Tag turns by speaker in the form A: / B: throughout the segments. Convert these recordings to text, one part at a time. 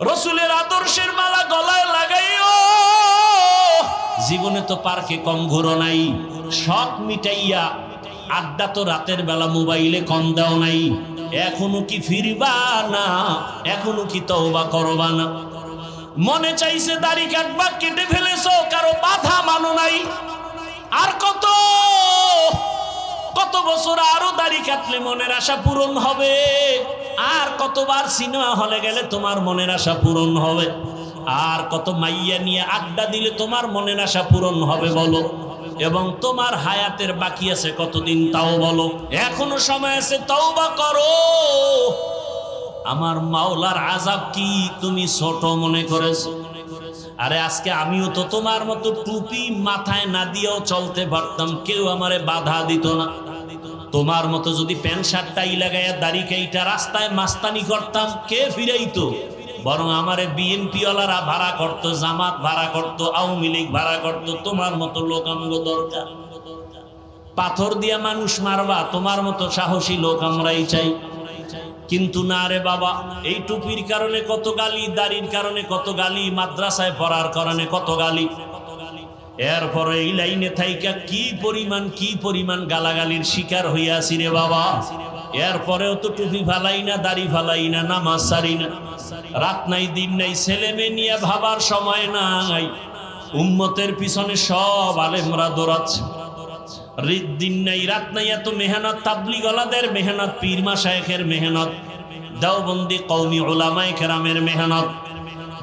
A: রসুলের আদর্শের মালা গলায় লাগাইও। জীবনে তো পার্কে কম ঘোরো নাই, শখ মিটাইয়া আড্ডা তো রাতের বেলা মোবাইলে কম দাও নাই। এখনো কি ফিরবা না? এখনো কি তওবা করবা না? মনে চাইছে দাড়ি কাটবা, কেটে ফেলেছো, কারো বাধা মানো নাই। আর কত কত বছর আরো দাড়ি কাটলে মনের আশা পূরণ হবে? আর কতবার সিনেমা হলে গেলে তোমার মনের আশা পূরণ হবে? আর কত মাইয়া নিয়ে আড্ডা দিলে তোমার মনের আশা পূরণ হবে বলো? এবং তোমার হায়াতের বাকি আছে কতদিন তাও বলো? এখনো সময় আছে, তওবা করো। আমার মাওলার আযাব কি তুমি ছোট মনে করেছো? আরে আজকে আমিও তো তোমার মতো টুপি মাথায় না দিয়েও চলতে পারতাম, কেউ আমারে বাধা দিত না। তোমার মতো যদি প্যান্ট শার্ট টাই লাগাইয়া দাড়ি কাইটা রাস্তায় মাস্তানি করতাম, কে ফিরাইতো? বরং আমারে বিএনপি ওয়ালারা ভাড়া করতো, জামাত ভাড়া করতো, আওয়ামী লীগ ভাড়া করতো। তোমার মতো লোক আমগো দরকার। পাথর দিয়া মানুষ মারবা, তোমার মতো সাহসী লোক আমরাই চাই। কিন্তু না রে বাবা, এই টুপির কারণে কত গালি, দাড়ির কারণে কত গালি, মাদ্রাসায় পড়ার কারণে কত গালি। এরপরে এই লাইনে থাইকা কি পরিমাণ গালাগালির শিকার হইয়াছি রে বাবা। এরপরেও তো টুপি ফালাই না, দাড়ি ফালাই না, নামাজ সারি না। রাত নাই দিন নাই, ছেলে মেয়ে নিয়ে ভাবার সময় নাই। উম্মতের পিছনে সব আলেমরা দৌড়াচ্ছে। দিন নাই রাত নাই, এত মেহনত, তাবলীগওয়ালাদের মেহনত, পীর মাশায়েখের মেহনত, দেওবন্দি কওমি উলামায়ে কেরামের মেহনত।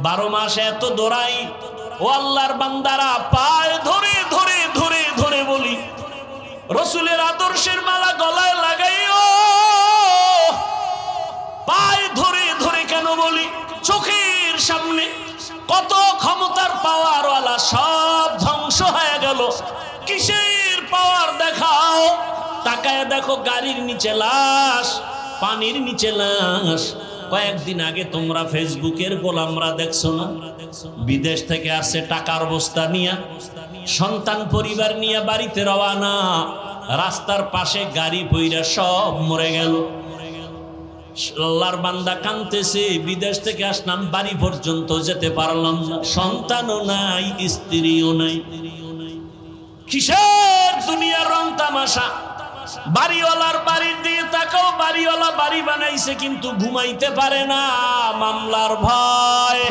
A: 12 মাসে এত দৌড়াই। ও আল্লাহর বান্দারা, পায় ধরে ধরে ধরে ধরে বলি, রসুলের আদর্শের মালা গলায় লাগাইও। পায় ধরে ধরে কেন বলি? চোখের সামনে কত ক্ষমতার পাওয়ারওয়ালা সব ধ্বংস হয়ে গেল। কিসের পাওয়ার দেখাও? তাকায় দেখো, গাড়ির নিচে লাশ, পানির নিচে লাশ। কয়েকদিন আগে তোমরা ফেসবুকের গোলামরা দেখছো না? বিদেশ থেকে আসছে টাকার বস্তা নিয়ে, সন্তান পরিবার নিয়ে বাড়িতে রওয়ানা। রাস্তার পাশে গাড়ি পইরা সব মরে গেল। আল্লাহর বান্দা কাঁদতেছে, বিদেশ থেকে আসলাম, বাড়ি পর্যন্ত যেতে পারলাম না, সন্তানও নাই, স্ত্রীও নাই। কিসের দুনিয়ার রং তামাশা? বাড়িওয়ালার বাড়ির দিয়ে তাকাও, বাড়িওয়ালা বাড়ি বানাইছে কিন্তু ঘুমাইতে পারে না, মামলার ভয়।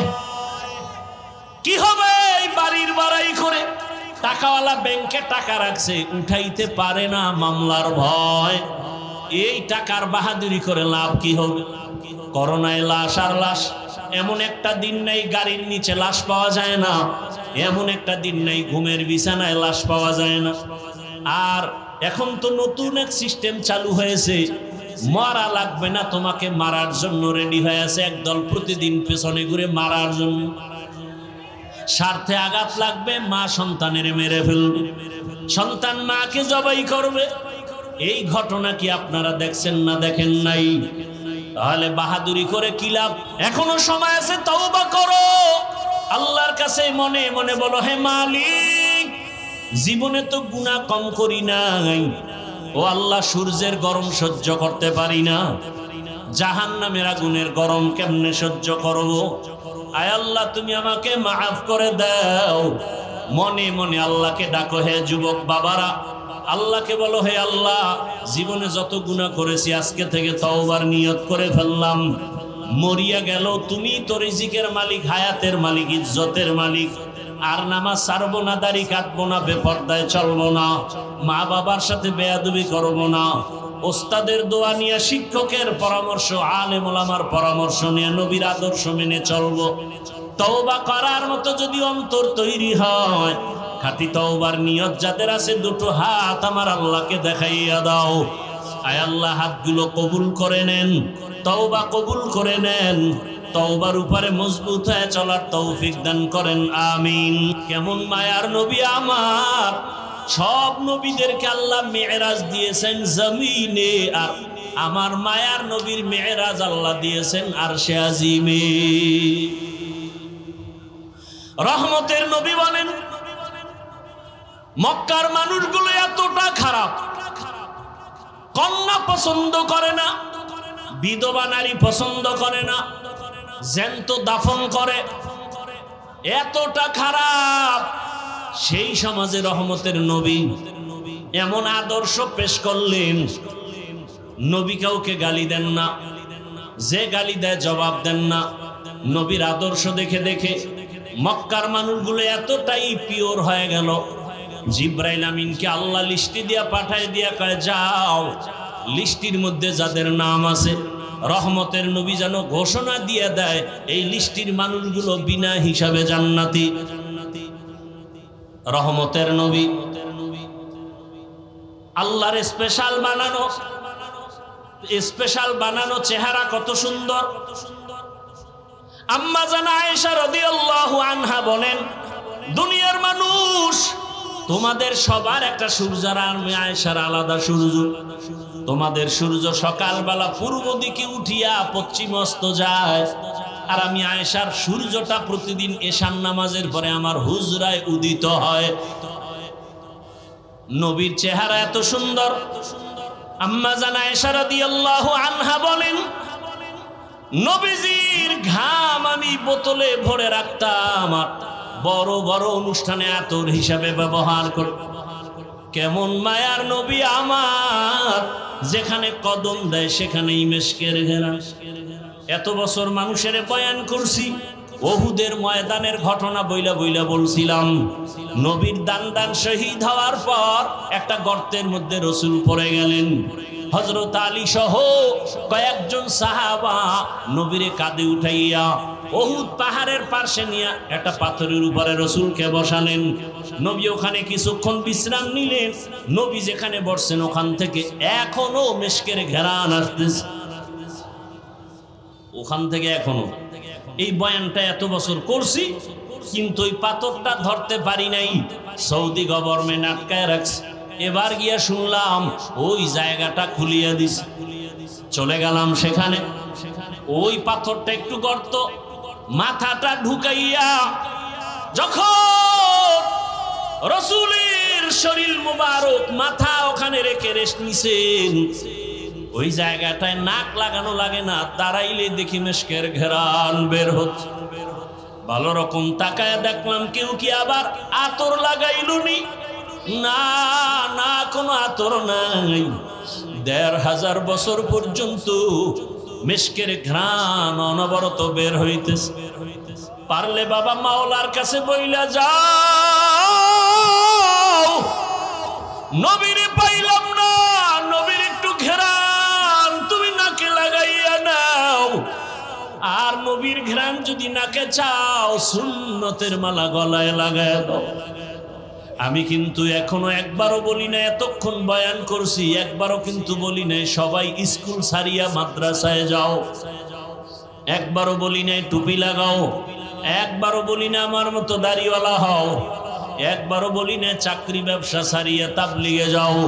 A: কি হবে এই বাড়ির বাড়াই করে? টাকাওয়ালা ব্যাংকে টাকা রাখছে, উঠাইতে পারে না, মামলার ভয়। এই টাকার বাহাদুরি করে লাভ কি হবে? করোনায় লাশ আর লাশ। এমন একটা দিন নাই গাড়ির নিচে লাশ পাওয়া যায় না, এমন একটা দিন নাই ঘুমের বিছানায় লাশ পাওয়া যায় না। আর এখন তো নতুন এক সিস্টেম চালু হয়েছে, মারা লাগবে না, তোমাকে মারার জন্য রেডি হয়ে আছে একদল, প্রতিদিন পেছনে ঘুরে মারার জন্য। স্বার্থে আঘাত লাগবে, মা সন্তানের মেরে ফেলবে, সন্তান মাকে জবাই করবে। এই ঘটনা কি আপনারা দেখছেন না দেখেন নাই? তাহলে বাহাদুরি করে কি লাভ? এখনো সময় আছে, তওবা করো। আল্লাহর কাছে মনে মনে বলো, হে মালিক, জীবনে তো গুনাহ কম করি নাই। ও আল্লাহ, সূর্যের গরম সহ্য করতে পারি না, জাহান্নামের আগুনের গরম কেমনে সহ্য করব? আয় আল্লাহ, তুমি আমাকে মাফ করে দাও। মনে মনে আল্লাহকে ডাকো। হে যুবক বাবারা, আল্লাহকে বলো, হে আল্লাহ, জীবনে যত গুনাহ করেছি আজকে থেকে তওবার নিয়ত করে ফেললাম। মরিয়া গেল, তুমি তো রিজিকের মালিক, হায়াতের মালিক, ইজ্জতের মালিক। আর নামাজ ছাড়বো না, দাড়ি কাটবো না, বেপরদায় চলবো না, মা বাবার সাথে বেয়াদবি করবো না, ওস্তাদের দোয়া নিয়ে, শিক্ষকের পরামর্শ, আলেম ওলামার পরামর্শ নিয়ে নবীর আদর্শ মেনে চলবো। তওবা করার মতো যদি অন্তর তৈরি হয়, খাঁটি তওবার নিয়ত যাদের আছে, দুটো হাত আমার আল্লাহকে দেখাইয়া দাও। আয় আল্লাহ, হাতগুলো কবুল করে নেন, তওবা কবুল করে নেন, তওবার উপরে মজবুত হয়ে চলার তৌফিক দান করেন, আমিন। কেমন মায়ার নবী আমার! সব নবীদেরকে আল্লাহ মেরাজ দিয়েছেন জমিনে, আর আমার মায়ার নবীর মেরাজ আল্লাহ দিয়েছেন আরশে আজিমে। রহমতের নবী বলেন, মক্কার মানুষগুলো এতটা খারাপ, কন্যা পছন্দ করে না, বিধবা নারী পছন্দ করে না, জ্যান্ত দাফন করে, এতটা খারাপ। সেই সমাজে রহমতের নবী এমন আদর্শ পেশ করলেন, নবী কাউকে গালি দেন না, যে গালি দেয় জবাব দেন না। নবীর আদর্শ দেখে দেখে মক্কার মানুষগুলো এতটাই পিওর হয়ে গেল, জিব্রাইল আমিনকে আল্লাহ লিস্টি দিয়া পাঠায় দিয়া কয়, যাও লিস্টির মধ্যে যাদের নাম আছে রহমতের নবী যেন ঘোষণা দিয়ে দেয় এই লিস্টির মানুষগুলো বিনা হিসাবে জান্নাতি। রহমতের নবী আল্লাহর স্পেশাল বানানো চেহারা কত সুন্দর। আম্মা জান আয়েশা রাদিয়াল্লাহু আনহা বলেন, দুনিয়ার মানুষ তোমাদের সবার একটা সূর্য, আর আমি আয়েশার আলাদা সূর্য। তোমাদের সূর্য সকালবেলা পূর্ব দিকে উঠিয়া পশ্চিম অস্ত যায়, আর আমি আয়েশার সূর্যটা প্রতিদিন এশার নামাজের পরে আমার হুজরায় উদিত হয়। নবীর চেহারা এত সুন্দর। আম্মা জান আয়েশা রাদিয়াল্লাহু আনহা বলেন, নবীজির ঘাম আমি বোতলে ভরে রাখতাম, আর বড় বড় অনুষ্ঠানে আতর হিসাবে ব্যবহার কর। কেমন মায়ার নবী আমার, যেখানে কদম দেয় সেখানেই মেশকের ঘেরা। এত বছর মানুষের বয়ান করছি, ওহুদের ময়দানের ঘটনা বইলা বইলা বলছিলাম। নবীর দান শহীদ হওয়ার পর একটা গর্তের মধ্যে রসুল পড়ে গেলেন। হযরত আলী সহ কয়েকজন সাহাবা নবীরে কাঁধে উঠাইয়া ওহুদ পাহাড়ের পাশে নিয়ে একটা পাথরের উপরে রসুলকে বসালেন। নবী ওখানে কিছুক্ষণ বিশ্রাম নিলেন। নবী যেখানে বসছেন ওখান থেকে এখনো মেশকের ঘেরান আসতেছে, ওখান থেকে এখনো। এই বয়ানটা এত বছর করছি, কিন্তু ওই পাথরটা ধরতে পারি নাই, সৌদি গভর্নমেন্ট আটকায় রাখছে। এবার গিয়া শুনলাম ওই জায়গাটা খুলিয়ে দিছে, চলে গেলাম সেখানে। ওই পাথরটা একটু গর্ত, মাথাটা ঢুকাইয়া যখন রসুলের শরীর মুবারক মাথা ওখানে রেখে রেস্ট নিছেন, ওই জায়গাটায় নাক লাগানো লাগে না, দাঁড়াইলে দেখি মেশকের ঘেরান বের হচ্ছে। ভালো রকম তাকায় দেখলাম কেউ কি আবার আতর লাগাইলুনি? না না, কোনো আতর নাই। ১৫০০ বছর পর্যন্ত মেশকের ঘ্রাণ অনবরত বের হইতেছে। পারলে বাবা মাওলার কাছে বইলা যাও, নবীরে পাইলাম না, নবীর একটু ঘেরান তুমি নাকে লাগাইয়া নাও। আর নবীর ঘ্রাণ যদি নাকে চাও, সুন্নতের মালা গলায় লাগায় দাও। আমি কিন্তু এখনো একবারও বলি না, এতক্ষণ বয়ান করছি একবারও কিন্তু বলি নাই সবাই স্কুল ছাড়িয়া মাদ্রাসায় যাও। একবারও বলি নাই টুপি লাগাও। একবারও বলি না আমার মতো দাড়িওয়ালা হও। একবারও বলি না চাকরি ব্যবসা ছাড়িয়া তাবলিগে যাও,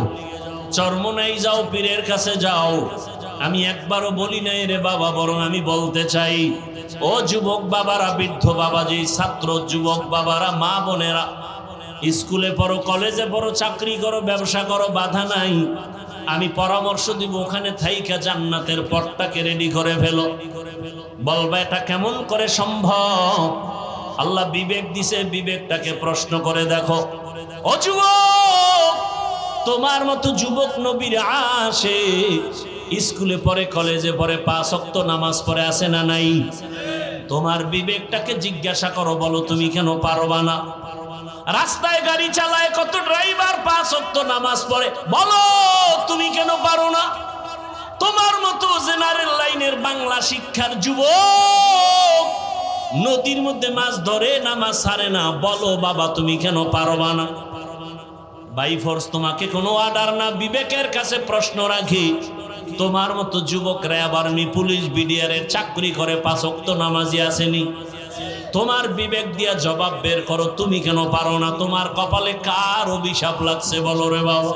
A: চরমনাই যাও, পীরের কাছে যাও। আমি একবারও বলি নাই রে বাবা, বরং আমি বলতে চাই, ও যুবক বাবারা, বৃদ্ধ বাবাজি, ছাত্র যুবক বাবারা, মা বোনেরা, স্কুলে পড়ো, কলেজে পড়ো, চাকরি করো, ব্যবসা করো, বাধা নাই। আমি পরামর্শ দিব ওখানে থাইকা জান্নাতের পথটাকে রেডি করে ফেলো। বলবা এটা কেমন করে সম্ভব? আল্লাহ বিবেক দিছে, বিবেকটাকে প্রশ্ন করে দেখো। ও যুবক, তোমার মতো যুবক নবীর আসে, স্কুলে পড়ে, কলেজে পড়ে, ৫ ওয়াক্ত নামাজ পড়ে, আছে না নাই? তোমার বিবেকটাকে জিজ্ঞাসা করো, বলো তুমি কেন পারবা না? রাস্তায় গাড়ি চালায় কত ড্রাইভার ৫ ওয়াক্ত নামাজ পড়ে, বলো তুমি কেন পারো না? তোমার মতো জেনারেল লাইনের বাংলা শিক্ষার যুবক নদীর মধ্যে মাছ ধরে, নামাজ ছাড়ে না, বলো বাবা তুমি কেন পারবা না? বাই ফোর্স তোমাকে কোনো অর্ডার না, বিবেকের কাছে প্রশ্ন রাখি। তোমার মতো যুবকরা আবার পুলিশ বিডিআরের চাকরি করে, ৫ ওয়াক্ত নামাজি আসেনি? তোমার বিবেক দিয়া জবাব বের করো, তুমি কেন পারো না? তোমার কপালে কার অভিশাপ লাগছে বলো রে বাবা?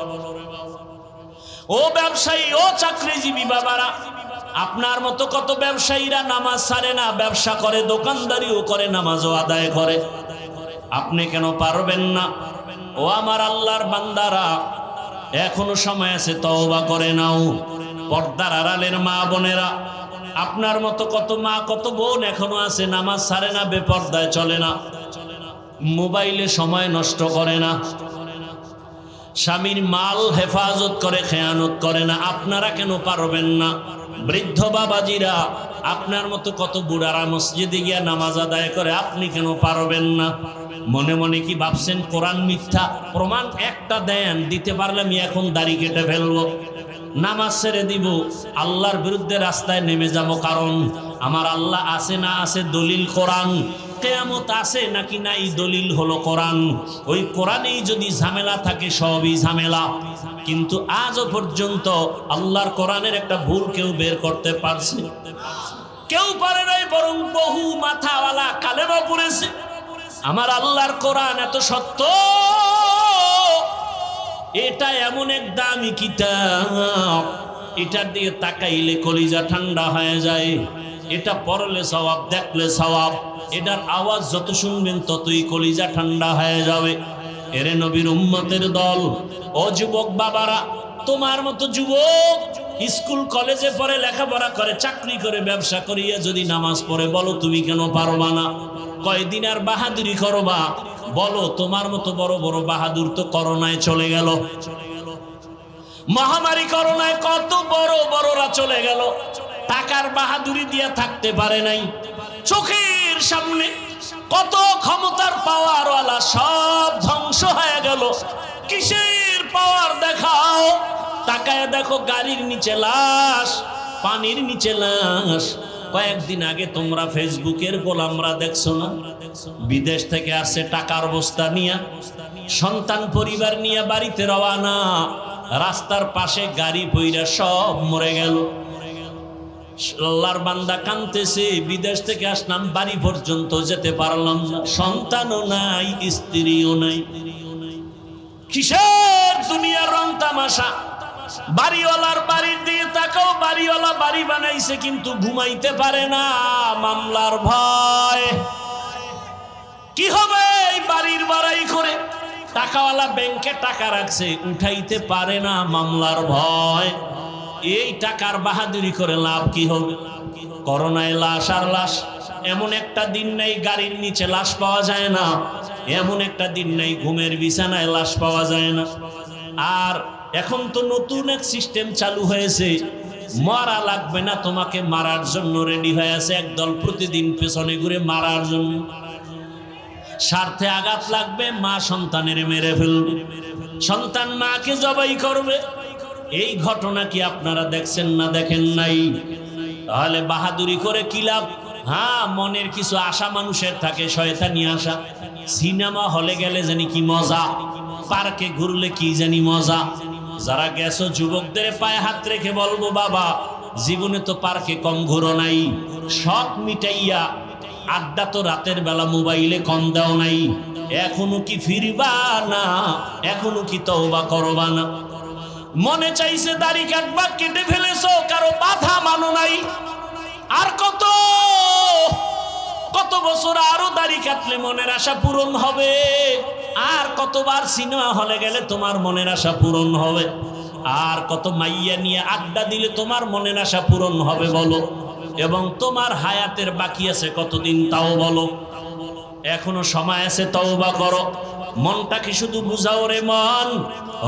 A: ও ব্যবসায়ী, ও চাকরিজীবী বাবারা, আপনার মতো কত ব্যবসায়ীরা নামাজ ছাড়ে না, ব্যবসা করে, দোকানদারিও করে, নামাজও আদায় করে। আপনি কেন পারবেন না? ও আমার আল্লাহর বান্দারা, এখনো সময় আছে, তওবা করে নাও। পর্দার আড়ালের মা বোনেরা, আপনার মতো কত মা কত বোন এখনো আছে নামাজ ছাড়ে না, বেপরদায় চলে না, মোবাইলে সময় নষ্ট করে না, স্বামীর মাল হেফাজত করে, খেয়ানত করে না। আপনারা কেন পারবেন না? বৃদ্ধ বাবাজিরা, আপনার মতো কত বুড়ারা মসজিদে গিয়া নামাজ আদায় করে, আপনি কেন পারবেন না? মনে মনে কি ভাবছেন কোরআন মিথ্যা? প্রমাণ একটা দেন, দিতে পারলে আমি এখন দাড়ি কেটে ফেলবো, নামাজ ছেড়ে দিব, আল্লাহর বিরুদ্ধে রাস্তায় নেমে যাব। কারণ আমার আল্লাহ আছে না আছে দলিল কোরআন, কিয়ামত আছে নাকি নাই দলিল হলো কোরআন। ওই কোরআনেই যদি ঝামেলা থাকে সবই ঝামেলা। কিন্তু আজও পর্যন্ত আল্লাহর কোরআনের একটা ভুল কেউ বের করতে পারছে? কেউ পারে নাই, বরং বহু মাথাওয়ালা কালেমা পড়েছে। আমার আল্লাহর কোরআন এত সত্য, এটা এমন এক দামি কিতাব, এটার দিকে তাকাইলে কলিজা ঠান্ডা হয়ে যায়। এটা পড়লে সওয়াব, দেখলে সওয়াব, এটার আওয়াজ যত শুনবেন ততই কলিজা ঠান্ডা হয়ে যাবে। এরে নবীর উম্মতের দল, ও যুবক বাবারা, তোমার মতো যুবক স্কুল কলেজে পড়ে, লেখাপড়া করে, চাকরি করে, ব্যবসা করিয়া যদি নামাজ পড়ে, বলো তুমি কেন পারবা না? কয়দিন আর বাহাদুরি করবা? বলো, তোমার মতো বড় বড় বাহাদুর তো করোনায় চলে গেল, মহামারী করোনায় কত বড় বড়রা চলে গেল, টাকার বাহাদুরি দিয়া থাকতে পারে নাই। চোখের সামনে কত ক্ষমতার পাওয়ারওয়ালা সব ধ্বংস হয়ে গেল। কিসের পাওয়ার দেখাও? তাকায় দেখো, গাড়ির নিচে লাশ, পানির নিচে লাশ। কয়েকদিন আগে তোমরা ফেসবুকের গোলামরা দেখছো না? বিদেশ থেকে আসছে টাকার বস্তা নিয়ে, সন্তান পরিবার নিয়ে বাড়িতে রওয়ানা, রাস্তার পাশে গাড়ি পইরা সব মরে গেল। আল্লাহর বান্দা কাঁদতেছে, বিদেশ থেকে আসলাম, বাড়ি পর্যন্ত যেতে পারলাম না, সন্তানও নাই, স্ত্রীও নাই। কিসের দুনিয়ার রং তামাশা? বাড়িওয়ালার বাড়ির দিকে তাকাও, বাড়িওয়ালা বাড়ি বানাইছে কিন্তু ঘুমাইতে পারে না, মামলার ভয়। কি হবে এই বাড়ির বাড়াই করে? টাকাওয়ালা ব্যাংকে টাকা রাখছে, উঠাইতে পারে না, মামলার ভয়। এই টাকার বাহাদুরি করে লাভ কি হবে? করোনায় লাশ আর লাশ। এমন একটা দিন নাই গাড়ির নিচে লাশ পাওয়া যায় না, এমন একটা দিন নাই ঘুমের বিছানায় লাশ পাওয়া যায় না। আর এখন তো নতুন এক সিস্টেম চালু হয়েছে, মারা লাগবে না, তোমাকে মারার জন্য রেডি হয়ে আছে একদল, প্রতিদিন পেছনে ঘুরে মারার জন্য। স্বার্থে আঘাত লাগবে, মা সন্তানের মেরে ফেলবে, সন্তান মাকে জবাই করবে। এই ঘটনা কি আপনারা দেখছেন না দেখেন নাই? তাহলে বাহাদুরি করে কি লাভ? হ্যাঁ, মনের কিছু আশা মানুষের থাকে, শয়তানি আশা। সিনেমা হলে গেলে জানি কি মজা, পার্কে ঘুরলে কি জানি মজা। যারা গেছো যুবকদের পায়ে হাত রেখে বলবো, বাবা জীবনে তো পার্কে কম ঘুরো নাই, শখ মিটাইয়া আড্ডা তো রাতের বেলা মোবাইলে কম দাও নাই, এখনো কি ফিরবা না? এখনো কি তওবা করবা না? মনে চাইছে দাড়ি কাটবা, কেটে ফেলেছো, কারো বাধা মানো নাই। আর কত কত বছর আরো দাড়ি কাটলে মনের আশা পূরণ হবে? আর কতবার সিনেমা হলে গেলে তোমার মনের আশা পূরণ হবে? আর কত মাইয়া নিয়ে আড্ডা দিলে তোমার মনের আশা পূরণ হবে বলো? এবং তোমার হায়াতের বাকি আছে কতদিন তাও বলো? এখনো সময় আছে, তওবা করো। মনটাকে শুধু বুঝাও রে মন,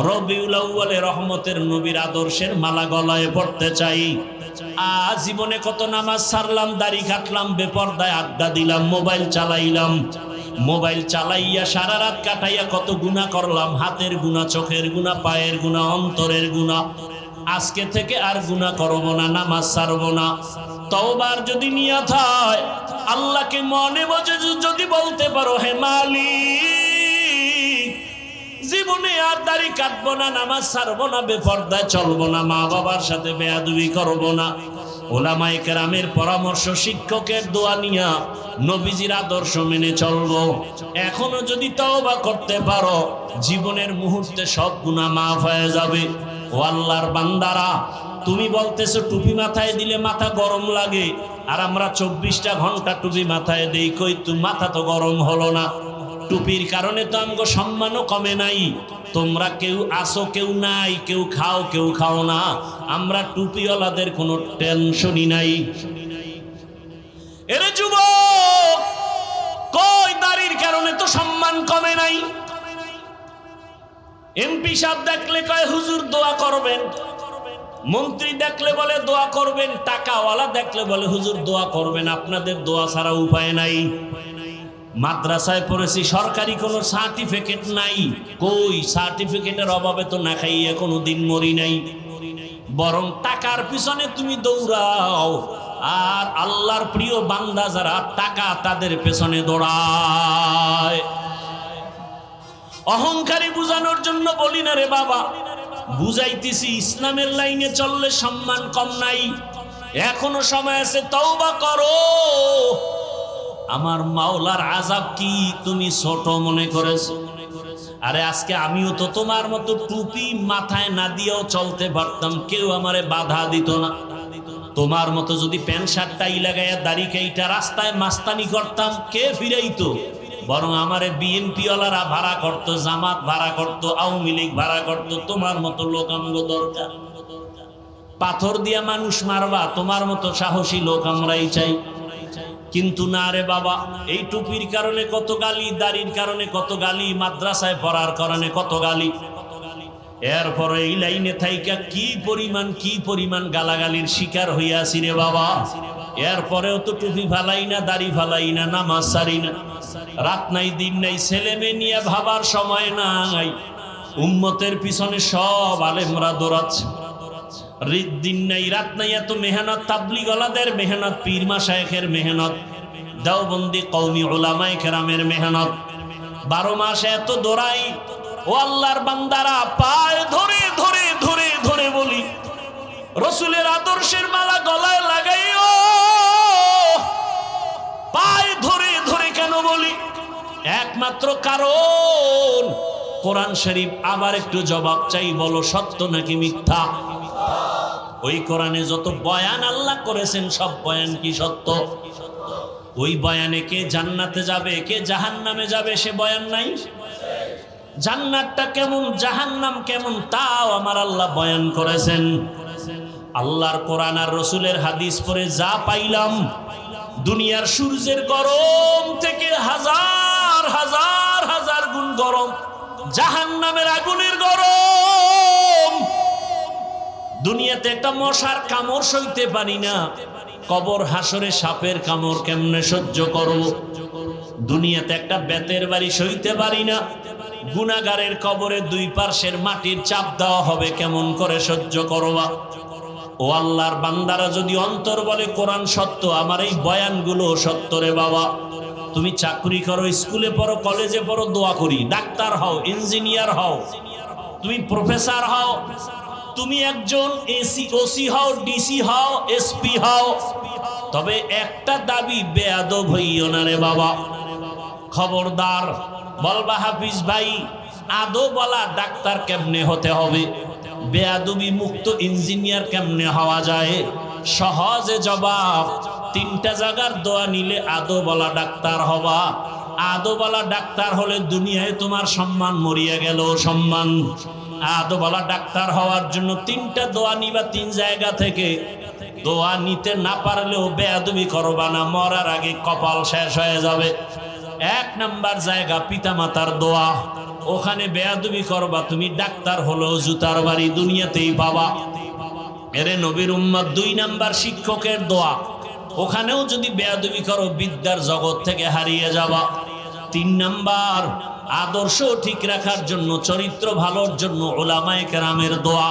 A: রবিউল আউয়ালে রহমতের নবীর আদর্শের মালা গলায় পড়তে চাই। জীবনে কত নামাজ ছাড়লাম, দাড়ি কাটলাম, বেপরদায় আড্ডা দিলাম, মোবাইল চালাইলাম, মোবাইল চালাইয়া সারা রাত কাটাইয়া কত গুনাহ করলাম, হাতের গুনাহ, চোখের গুনাহ, পায়ের গুনাহ, অন্তরের গুনাহ। আজকে থেকে আর গুনাহ করব না, নামাজ ছাড়ব না। তওবার যদি নিয়ত হয়, আল্লাহকে মনে বসে যদি বলতে পারো, হে মালিক, জীবনে আর দাড়ি কাটবো না, নামাজ ছাড়বো না, বেপরদায় চলবো না, মা বাবার সাথে বেয়াদবি করবো না, ওলামায়ে কেরামের পরামর্শ, শিক্ষকের দোয়া নিয়া নবীজির আদর্শ মেনে চলবো। এখনো যদি তওবা করতে পারো, জীবনের মুহূর্তে সব গুনাহ মাফ হয়ে যাবে। ও আল্লাহর বান্দারা, তুমি বলতেছো টুপি মাথায় দিলে মাথা গরম লাগে, আর আমরা 24টা ঘন্টা টুপি মাথায় দেই, কই তো মাথা তো গরম হলো না। টুপির কারণে তো আমগো সম্মানও কমে নাই, তোমরা কেউ আসো কেউ নাই, কেউ খাও না, আমরা টুপিওয়ালাদের কোনো টেনশনই নাই। এরে যুবক, কই দাড়ির কারণে তো সম্মান কমে নাই। এমপি সাহেব দেখলে কয় হুজুর দোয়া করবেন, মন্ত্রী দেখলে বলে দোয়া করবেন, টাকাওয়ালা দেখলে বলে হুজুর দোয়া করবেন, আপনাদের দোয়া ছাড়া উপায় নাই। মাদ্রাসায় পড়েছি, সরকারি কোনো সার্টিফিকেট নাই, কই সার্টিফিকেটের অভাবে তো না খাইয়ে কোনো দিন মরি নাই। বরং টাকার পিছনে তুমি দৌড়াও, আর আল্লাহর প্রিয় বান্দা যারা টাকা তাদের পেছনে দৌড়ায়। অহংকারী বুঝানোর জন্য বলি না রে বাবা, বুঝাইতেছি ইসলামের লাইনে চললে সম্মান কম নাই। এখনো সময় আছে, তওবা করো। আমার মাওলার আযাব কি তুমি ছোট মনে করেছো? আরে আজকে আমিও তো তোমার মতো টুপি মাথায় না দিয়েও চলতে পারতাম, কেউ আমারে বাধা দিত না। তোমার মতো যদি প্যান্ট শার্ট টাই লাগাইয়া দাড়ি কাইটা রাস্তায় মাস্তানি করতাম, কে ফিরাইতো? বরং আমারে বিএনপি ওয়ালারা ভাড়া করতো, জামাত ভাড়া করতো, আওয়ামী লীগ ভাড়া করতো। তোমার মতো লোক আমগো দরকার। পাথর দিয়া মানুষ মারবা, তোমার মতো সাহসী লোক আমরাই চাই। কিন্তু না রে বাবা, এই টুপির কারণে কত গালি, দাড়ির কারণে কত গালি, মাদ্রাসায় পড়ার কারণে কত গালি। এরপরে এই লাইনে থাইকা কি পরিমাণ গালাগালির শিকার হইয়াছি রে বাবা। এরপরেও তো টুপি ফালাই না, দাড়ি ফালাই না, নামাজ সারি না। রাত নাই দিন নাই, ছেলে মেয়ে নিয়ে ভাবার সময় নাই। উম্মতের পিছনে সব আলেমরা দৌড়াচ্ছে, দিন নাই রাত নাই, এত মেহনত, তাবলীগ ওয়ালাদের মেহনত, পীর মাশায়েখের মেহনত, দেওবন্দি কওমি উলামায়ে কেরামের মেহনত। 12 মাসে এত দৌড়াই। ও আল্লাহর বান্দারা, পায়ে ধরে ধরে ধরে ধরে বলি, রসুলের আদর্শের মালা গলায় লাগাইও। পায়ে ধরে ধরে কেন বলি? একমাত্র কারণ কোরআন শরীফ। আবার একটু জবাব চাই, বলো সত্য নাকি মিথ্যা? ওই কোরআনে যত বয়ান আল্লাহ করেছেন, সব বয়ান কি সত্য? ওই বয়ানে কে জান্নাতে যাবে, কে জাহান্নামে যাবে, সে বয়ান নাই? জান্নাতটা কেমন, জাহান্নাম কেমন, তাও আমার আল্লাহ বয়ান করেছেন। আল্লাহর কোরআন আর রসুলের হাদিস পড়ে যা পাইলাম, দুনিয়ার সূর্যের গরম থেকে হাজার হাজার হাজার গুণ গরম জাহান্নামের আগুনের গরম। দুনিয়াতে একটা মশার কামড় সইতে পারি না, কবর হাসরে সাপের কামড় কেমনে সহ্য করব? দুনিয়াতে একটা বেতের বাড়ি সইতে পারি না, গুনাহগারের কবরে 2 পার্শ্বের মাটির চাপ দেওয়া হবে, কেমন করে সহ্য করবা? ও আল্লাহর বান্দারা, যদি অন্তর বলে কোরআন সত্য, আমার এই বয়ানগুলো সত্য রে বাবা। তুমি চাকরি করো, স্কুলে পড়ো, কলেজে পড়ো, দোয়া করি, ডাক্তার হও, ইঞ্জিনিয়ার হও, তুমি প্রফেসর হও, তুমি একজন ওসি হও, ডিসি হও, এসপি হও, তবে একটা দাবি, বেয়াদব হইও না রে বাবা। খবরদার। বলবা হাফিজ ভাই, আদবওয়ালা ডাক্তার কেমনে হতে হবে, বেয়াদবি মুক্ত ইঞ্জিনিয়ার কেমনে হওয়া যায়? সহজে জবাব, 3টা জায়গার দোয়া নিলে আদবওয়ালা ডাক্তার হবা। আদবওয়ালা ডাক্তার হলে দুনিয়ায় তোমার সম্মান মরিয়া গেল সম্মান। আদবওয়ালা ডাক্তার হওয়ার জন্য 3টা দোয়া নিবা, 3 জায়গা থেকে। দোয়া নিতে না পারলেও বেয়াদবি করবা না, মরার আগে কপাল শেষ হয়ে যাবে। 1 নাম্বার জায়গা পিতামাতার দোয়া, ওখানে বেয়াদবি করবা, তুমি ডাক্তার হলো জুতার বাড়ি দুনিয়াতেই পাবা। এরে নবীর উম্মত। 2 নাম্বার শিক্ষকের দোয়া, ওখানেও যদি বেয়াদবি করো বিদ্যার জগৎ থেকে হারিয়ে যাবা। 3 নাম্বার আদর্শ ঠিক রাখার জন্য, চরিত্র ভালোর জন্য উলামায়ে কেরামের দোয়া,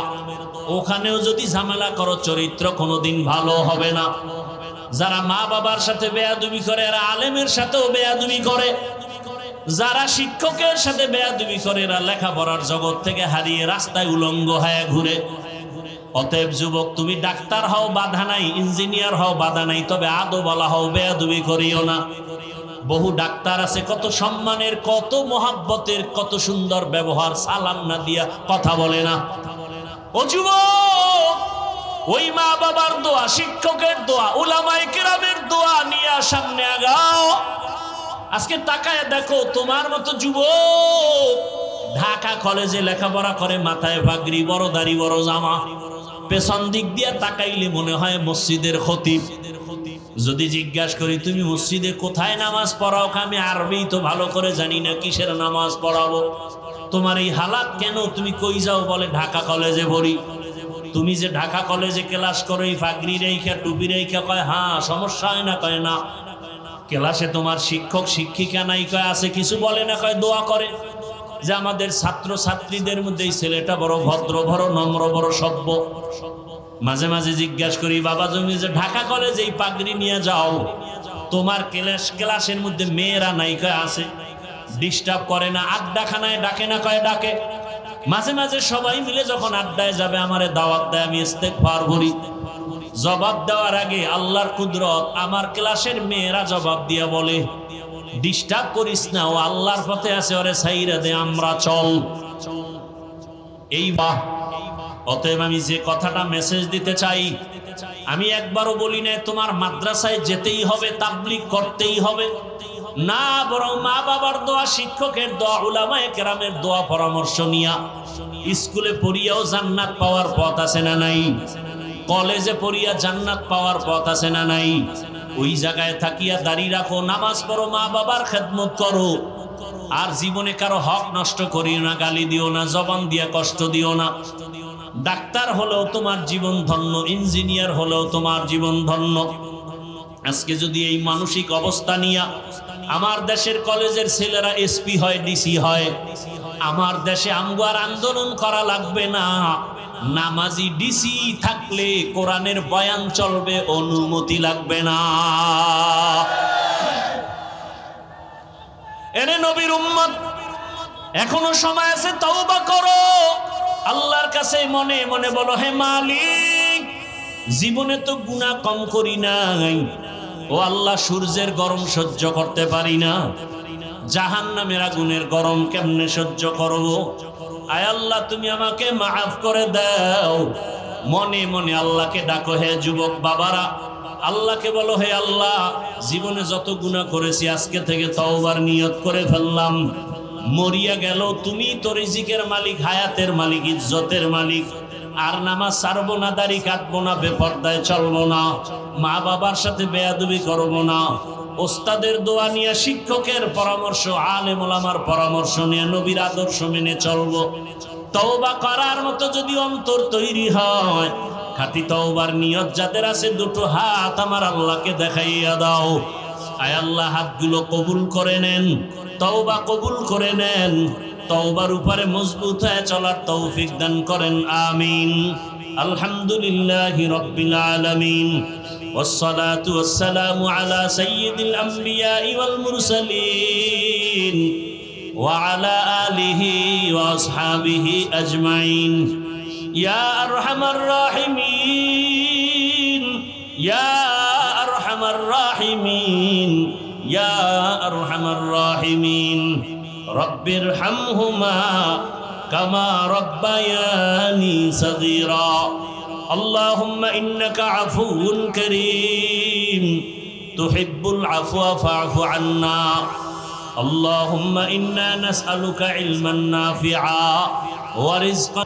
A: ওখানেও যদি ঝামেলা করো চরিত্র কোনোদিন ভালো হবে না। যারা মা বাবার সাথে বেয়াদবি করে, এরা আলেমের সাথেও বেয়াদবি করে। যারা শিক্ষকের সাথে বেয়াদবি করে, এরা লেখাপড়ার জগৎ থেকে হারিয়ে রাস্তায় উলঙ্গ হয়ে ঘুরে। অতএব যুবক, তুমি ডাক্তার হও বাধা নাই, ইঞ্জিনিয়ার হও বাধা নাই, তবে আদবওয়ালা হও, বেয়াদবি করিও না। বহু ডাক্তার আছে কত সম্মানের, কত মোহাব্বতের, কত সুন্দর ব্যবহার, সালাম না দিয়া কথা বলে না। ও যুবক, ওই মা বাবার দোয়া, শিক্ষকের দোয়া, উলামায়ে কেরামের দোয়া নিয়ে সামনে আগাও। আজকে তাকায় দেখো, তোমার মতো যুবক ঢাকা কলেজে লেখাপড়া করে, মাথায় পাগড়ি, বড় দাড়ি, বড় জামা, পেছন দিক দিয়ে তাকাইলে মনে হয় মসজিদের খতিব। যদি জিজ্ঞাসা করি তুমি মসজিদে কোথায় নামাজ পড়াও, আমি আরবি তো ভালো করে জানি না, কিসের নামাজ পড়াবো? তোমার এই হালাত কেন? তুমি কই যাও? বলে ঢাকা কলেজে পড়ি। তুমি যে ঢাকা কলেজে ক্লাস করো এই পাগড়ি রেখা, টুপি রেখা? কয় হ্যাঁ। সমস্যা হয় না? কয় না। ক্লাসে তোমার শিক্ষক শিক্ষিকা নাই? কয় আছে। কিছু বলে না? কয় দোয়া করে যে আমাদের ছাত্র ছাত্রীদের মধ্যে এই ছেলেটা বড় ভদ্র, বড় নম্র, বড় সভ্য। মাঝে মাঝে জিজ্ঞাসা করি বাবা তুমি যে ঢাকা কলেজে এই পাগড়ি নিয়ে যাও, তোমার ক্লাসের মধ্যে মেয়েরা নাই? কয় আছে। ডিস্টার্ব করে না? আড্ডাখানায় ডাকে না? কয় ডাকে। মাঝে মাঝে সবাই মিলে যখন আড্ডায় যাবে আমারে দাওয়াত দেয়, আমি ইস্তেগফার করি। জবাব দেওয়ার আগে আল্লাহর কুদরত, আমার ক্লাসের মেয়েরা জবাব দিয়া বলে ডিস্টার্ব করিস না, ও আল্লাহর পথে আছে, ওরে ছাইরা দে, আমরা চল। এই বাহ। অতএব আমি যে কথাটা মেসেজ দিতে চাই, আমি একবারও বলি না তোমার মাদ্রাসায় যেতেই হবে, তাবলীগ করতেই হবে না, বরং মা বাবার দোয়া, শিক্ষকের দোয়া, উলামায়ে কেরামের দোয়া পরামর্শ নিয়া স্কুলে পড়িয়াও জান্নাত পাওয়ার পথ আছে না নাই? কলেজে পড়িয়া জান্নাত পাওয়ার পথ আছে না নাই? ওই জায়গায় থাকিয়া দাঁড়িয়ে রাখো, নামাজ পড়ো, মা বাবার খেদমত করো, আর জীবনে কারো হক নষ্ট করিও না, গালি দিও না, জবান দিয়া কষ্ট দিও না। ডাক্তার হলেও তোমার জীবন ধন্য, ইঞ্জিনিয়ার হলেও তোমার জীবন ধন্য। আজকে যদি এই মানসিক অবস্থা নিয়া আমার দেশের কলেজের ছেলেরা এসপি হয়, ডিসি হয়, আমার দেশে আমগার আন্দোলন করা লাগবে না। নামাজি ডিসি থাকলে কোরআনের বয়ান চলবে, অনুমতি লাগবে না। এরে নবীর উম্মত, এখনো সময় আছে, তওবা করো। আল্লাহর কাছে মনে মনে বলো, হে মালিক, জীবনে তো গুনাহ কম করি নাই। ও আল্লাহ, সূর্যের গরম সহ্য করতে পারি না, জাহান্নামের আগুনের গরম কেমনে সহ্য করব? আয় আল্লাহ, তুমি আমাকে মাফ করে দাও। মনে মনে আল্লাহকে ডাকো। হে যুবক বাবারা, আল্লাহকে বলো, হে আল্লাহ, জীবনে যত গুনাহ করেছি আজকে থেকে তওবার নিয়ত করে ফেললাম। মরিয়া গেল, তুমি তো রিজিকের মালিক, হায়াতের মালিক, ইজ্জতের মালিক। আর নামাজ ছাড়বো না, দাড়ি কাটবো না, বেপরদায় চলবো না, মা বাবার সাথে বেয়াদবি করবো না, ওস্তাদের দোয়া নিয়ে, শিক্ষকের পরামর্শ, আলেম ওলামার পরামর্শ নিয়ে নবীর আদর্শ মেনে চলবো। তওবা করার মতো যদি অন্তর তৈরি হয়, খাঁটি তওবার নিয়ত যাদের আছে, দুটো হাত আমার আল্লাহকে দেখাইয়া দাও। আয় আল্লাহ, হাতগুলো কবুল করে নেন, তওবা কবুল করে নেন, তওবার উপরে মজবুত হয়ে চলার তৌফিক দান করেন। আমিন। আলহামদুলিল্লাহি রাব্বিল আলামিন, والصلاة والسلام على سيد الأنبياء والمرسلين وعلى آله وأصحابه أجمعين يا أرحم الراحمين يا أرحم الراحمين يا أرحم الراحمين رب ارحمهما كما ربياني صغيرا اللهم إنك عفو كريم تحب العفو فاعف عنا اللهم إنا نسألك علما نافعا ورزقا